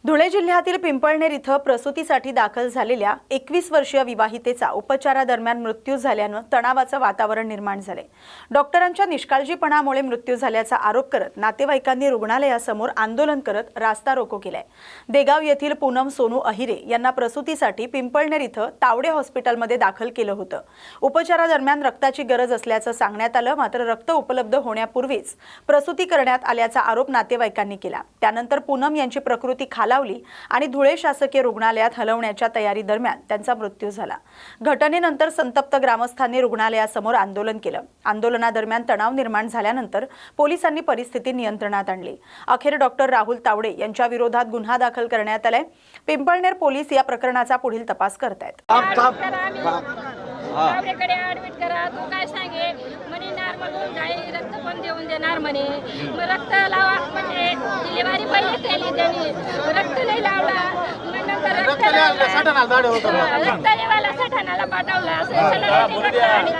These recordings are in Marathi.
धुळे जिल्ह्यातील पिंपळनेर इथं प्रसूतीसाठी दाखल झालेल्या 21 वर्षीय विवाहितेचा उपचारादरम्यान मृत्यू झाल्यानं तणावाचं वातावरण निर्माण झाले। डॉक्टरांच्या निष्काळजीपणामुळे मृत्यू झाल्याचा आरोप करत नातेवाईकांनी रुग्णालयासमोर आंदोलन करत रास्ता रोको केलाय। देगाव येथील पूनम सोनू अहिरे यांना प्रसूतीसाठी पिंपळनेर इथं तावडे हॉस्पिटलमध्ये दाखल केलं होतं। उपचारादरम्यान रक्ताची गरज असल्याचं सांगण्यात आलं, मात्र रक्त उपलब्ध होण्यापूर्वीच प्रसूती करण्यात आल्याचा आरोप नातेवाईकांनी केला। त्यानंतर पूनम यांची प्रकृती खालावली आणि धुळे शासकीय रुग्णालयात हलवण्याच्या तयारी दरम्यान त्यांचा मृत्यू झाला। घटनेनंतर संतप्त ग्रामस्थांनी रुग्णालयासमोर आंदोलन केलं। आंदोलनादरम्यान तणाव निर्माण झाल्यानंतर पोलिसांनी परिस्थिती नियंत्रणात आणली। अखेर डॉक्टर राहुल तावडे यांच्या विरोधात गुन्हा दाखल करण्यात आलाय। पिंपळनेर पोलीस या प्रकरणाचा पुढील तपास करतायत। तावडेकडे ऍडमिट करा, तू काय सांगे म्हणे नॉर्मल होऊन जाईल, रक्त पण देऊन देणार म्हणे। मग रक्त लावा म्हणजे डिलिव्हरी पहिले केली त्यांनी, रक्त नाही लावला। मग नंतर रक्त लेवाला सठाणाला पाठवला।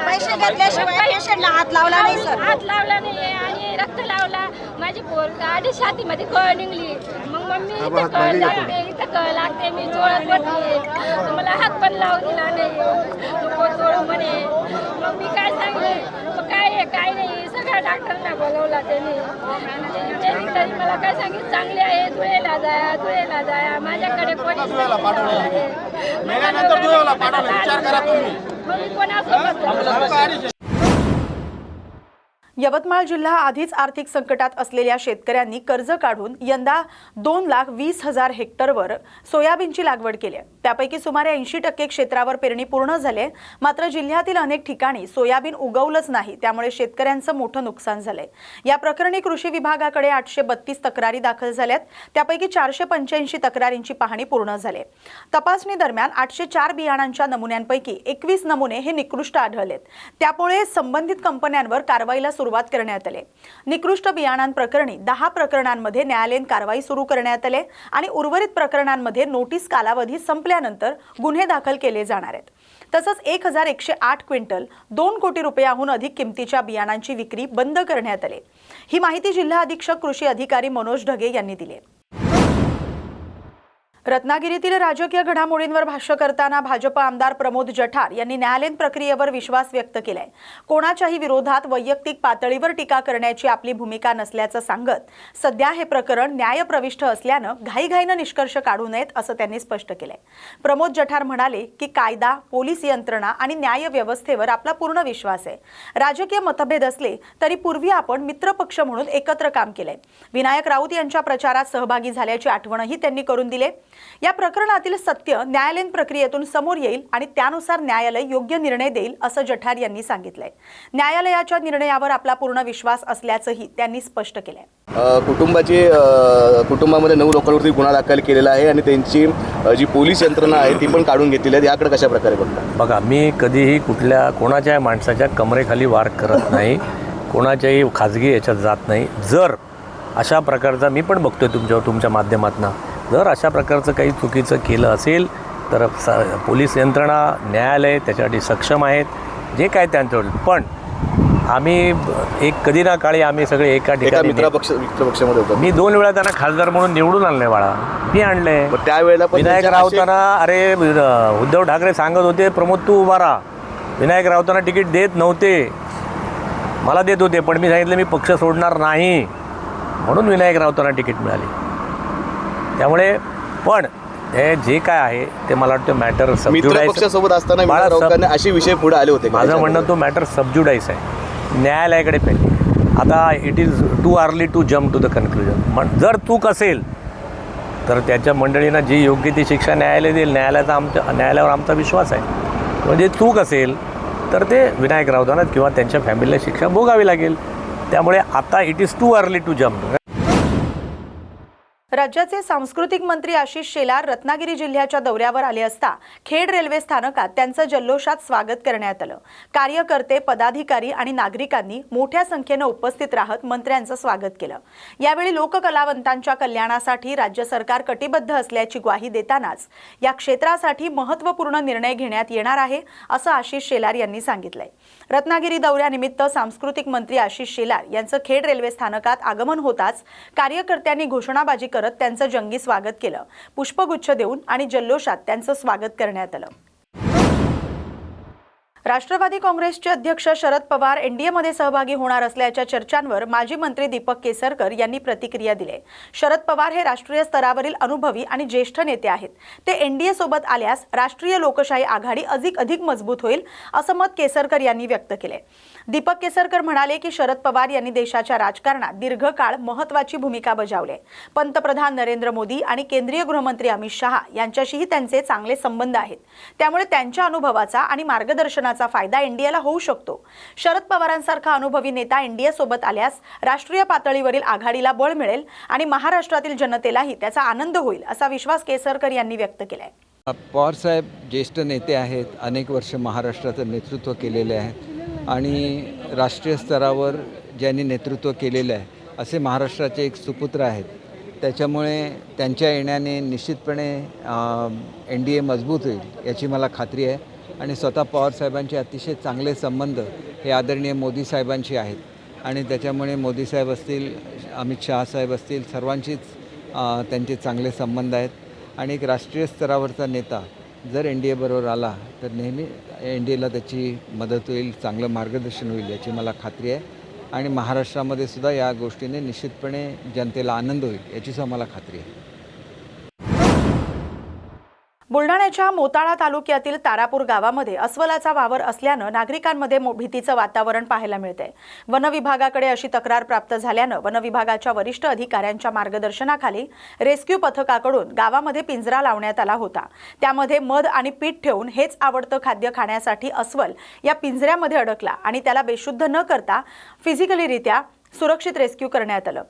पैसे घेतल्याशिवाय पेशंटला हात लावला नाही सर, हात लावला नाही आणि रक्त लावला। माझी पोर आधी छातीमध्ये कळ निघली। मग मम्मी इथं कळ लागते, इथं कळ लागते, मी चोळत पडते, मला हात पण लावू दिला नाही, नको चोळ म्हणे। मग मी काय सांगले, मग काय नाही, सगळ्या डॉक्टरना बोलवला त्यांनी तरी मला काय सांगितलं, चांगले आहे, धुळेला जाया, माझ्याकडे कोणीच नाही। यवतमाळ जिल्हा आधीच आर्थिक संकटात असलेल्या शेतकऱ्यांनी कर्ज काढून यंदा 2,20,000 हेक्टरवर सोयाबीनची लागवड केली आहे। त्यापैकी सुमारे 80% क्षेत्रावर पेरणी पूर्ण झाले, मात्र जिल्ह्यातील अनेक ठिकाणी सोयाबीन उगवलंच नाही, त्यामुळे शेतकऱ्यांचं मोठं नुकसान झालंय। या प्रकरणी कृषी विभागाकडे 832 तक्रारी दाखल झाल्यात, त्यापैकी 485 तक्रारींची पाहणी पूर्ण झाली। तपासणी दरम्यान 804 बियाणांच्या नमुन्यांपैकी 21 नमुने हे निकृष्ट आढळलेत, त्यामुळे संबंधित कंपन्यांवर कारवाईला सुरुवात करण्यात आली। निकृष्ट बियाणांप्रकरणी 10 प्रकरणांमध्ये न्यायालयीन कारवाई सुरू करण्यात आली आणि उर्वरित प्रकरणांमध्ये नोटीस कालावधी संपल्यानंतर गुन्हे दाखल केले जाणार आहेत। तसंच 1108 क्विंटल 2 कोटी रुपयाहून अधिक किमतीच्या बियाणांची विक्री बंद करण्यात आली। ही माहिती जिल्हा अधीक्षक कृषी अधिकारी मनोज ढगे यांनी दिली। रत्नागिरीतील राजकीय घडामोडींवर भाष्य करताना भाजप आमदार प्रमोद जठार यांनी न्यायालयीन प्रक्रियेवर विश्वास व्यक्त केलाय। कोणाच्याही विरोधात वैयक्तिक पातळीवर टीका करण्याची आपली भूमिका नसल्याचं सांगत सध्या हे प्रकरण न्यायप्रविष्ट असल्यानं घाईघाईनं निष्कर्ष काढू नयेत असं त्यांनी स्पष्ट केलंय। प्रमोद जठार म्हणाले की कायदा, पोलीस यंत्रणा आणि न्याय व्यवस्थेवर आपला पूर्ण विश्वास आहे। राजकीय मतभेद असले तरी पूर्वी आपण मित्रपक्ष म्हणून एकत्र काम केलंय। विनायक राऊत यांच्या प्रचारात सहभागी झाल्याची आठवणही त्यांनी करून दिली। या प्रकरणातील सत्य न्यायालयीन प्रक्रियेतून समोर येईल आणि त्यानुसार न्यायालय योग्य निर्णय देईल असं जठार यांनी सांगितलंय। न्यायालयाच्या निर्णयावर आपला पूर्ण विश्वास असल्याचंही त्यांनी स्पष्ट केलंय। कुटुंबामध्ये 9 लोकांवरती गुन्हा दाखल केलेला आहे आणि त्यांची जी पोलीस यंत्रणा आहे ती पण काढून घेतलेली आहे। याकडे कशा प्रकारे बघता? बघा, मी कधीही कोणाच्या माणसाच्या कमरेखाली वार करत नाही, कोणाच्याही खाजगी याच्यात जात नाही। जर अशा प्रकारचा मी पण बघतोय तुमच्या माध्यमातून, जर अशा प्रकारचं काही चुकीचं केलं असेल तर पोलीस यंत्रणा, न्यायालय त्याच्यासाठी सक्षम आहेत, जे काय त्यांच्यावर। पण आम्ही कधी ना काळी आम्ही सगळे एका ठिकाणी मित्रपक्षामध्ये होतो। मी 2 वेळा त्यांना खासदार म्हणून निवडून आणले, बाळा मी आणले। त्यावेळेला विनायक राऊतांना अरे उद्धव ठाकरे सांगत होते प्रमोद तू उभा राहा, विनायक राऊतांना तिकीट देत नव्हते, मला देत होते, पण मी सांगितलं मी पक्ष सोडणार नाही, म्हणून विनायक राऊतांना तिकीट मिळाली। त्यामुळे पण हे जे काय आहे ते मला वाटतं मॅटर पक्षासोबत असताना असे विषय पुढे आले होते। माझं म्हणणं तो मॅटर सबज्युडाईस आहे, न्यायालयाकडे पेंडिंग। आता it is too early to jump to the conclusion. जर चूक असेल तर त्याच्या मंडळींना जी योग्य ती शिक्षा न्यायालय देईल, न्यायालयावर आमचा विश्वास आहे। म्हणजे चूक असेल तर ते विनायक राऊतांना किंवा त्यांच्या फॅमिलीला शिक्षा भोगावी लागेल। त्यामुळे आता it is too early to jump. राज्याचे सांस्कृतिक मंत्री आशिष शेलार रत्नागिरी जिल्ह्याच्या दौऱ्यावर आले असता खेड रेल्वे स्थानकात त्यांचं जल्लोषात स्वागत करण्यात आलं। कार्यकर्ते, पदाधिकारी आणि नागरिकांनी मोठ्या संख्येने उपस्थित राहत मंत्र्यांचं स्वागत केलं। यावेळी लोककलावंतांच्या कल्याणासाठी राज्य सरकार कटिबद्ध असल्याची ग्वाही देतानाच या क्षेत्रासाठी महत्त्वपूर्ण निर्णय घेण्यात येणार आहे असं आशिष शेलार यांनी सांगितलंय। रत्नागिरी दौऱ्यानिमित्त सांस्कृतिक मंत्री आशिष शेलार यांचं खेड रेल्वे स्थानकात आगमन होताच कार्यकर्त्यांनी घोषणाबाजी करत त्यांचं जंगी स्वागत केलं. पुष्पगुच्छ देऊन आणि जल्लोषात त्यांचं स्वागत करण्यात आलं. राष्ट्रवादी काँग्रेसचे अध्यक्ष शरद पवार एनडीएमध्ये सहभागी होणार असल्याच्या चर्चांवर माजी मंत्री दीपक केसरकर यांनी प्रतिक्रिया दिली. शरद पवार हे राष्ट्रीय स्तरावरील अनुभवी आणि ज्येष्ठ नेते आहेत. ते एनडीए सोबत आल्यास राष्ट्रीय लोकशाही आघाडी अधिक मजबूत होईल असं मत केसरकर यांनी व्यक्त केले. दीपक केसरकर म्हणाले की शरद पवार यांनी देशाच्या राजकारणात दीर्घकाळ महत्त्वाची भूमिका बजावली. पंतप्रधान नरेंद्र मोदी आणि केंद्रीय गृहमंत्री अमित शहा यांच्याशीही त्यांचे चांगले संबंध आहेत. त्यामुळे त्यांच्या अनुभवाचा आणि मार्गदर्शनाचा फायदा एनडीएला होऊ शकतो. शरद पवारांसारखा अनुभवी नेता एनडीए सोबत आल्यास राष्ट्रीय पातळीवरील आघाडीला बळ मिळेल आणि महाराष्ट्रातील जनतेलाही त्याचा आनंद होईल असा विश्वास केसरकर यांनी व्यक्त केलाय. पवार साहेब ज्येष्ठ नेते आहेत. अनेक वर्ष महाराष्ट्राचं नेतृत्व केलेले आहे आणि राष्ट्रीय स्तरावर ज्यांनी नेतृत्व केलेलं आहे असे महाराष्ट्राचे एक सुपुत्र आहेत. त्याच्यामुळे त्यांच्या येण्याने निश्चितपणे एनडीए मजबूत होईल याची मला खात्री आहे. आणि स्वतः पवारसाहेबांचे अतिशय चांगले संबंध हे आदरणीय मोदी साहेबांशी आहेत आणि त्याच्यामुळे मोदी साहेब असतील, अमित शहा साहेब असतील, सर्वांचीच त्यांचे चांगले संबंध आहेत. आणि एक राष्ट्रीय स्तरावरचा नेता जर एनडीए बरोबर आला तर नेहमी एनडीएला त्याची मदत होईल, चांगलं मार्गदर्शन होईल याची मला खात्री आहे. आणि महाराष्ट्रामध्ये सुद्धा या गोष्टीने निश्चितपणे जनतेला आनंद होईल याचीसुद्धा मला खात्री आहे. बुलढाण्याच्या मोताळा तालुक्यातील तारापूर गावामध्ये अस्वलाचा वावर असल्यानं नागरिकांमध्ये भीतीचं वातावरण पाहायला मिळतंय. वन विभागाकडे अशी तक्रार प्राप्त झाल्यानं वन विभागाच्या वरिष्ठ अधिकाऱ्यांच्या मार्गदर्शनाखाली रेस्क्यू पथकाकडून गावामध्ये पिंजरा लावण्यात आला होता. त्यामध्ये मध आणि पीठ ठेवून हेच आवडतं खाद्य खाण्यासाठी अस्वल या पिंजऱ्यामध्ये अडकला आणि त्याला बेशुद्ध न करता फिजिकलीरित्या सुरक्षित रेस्क्यू करण्यात आलं.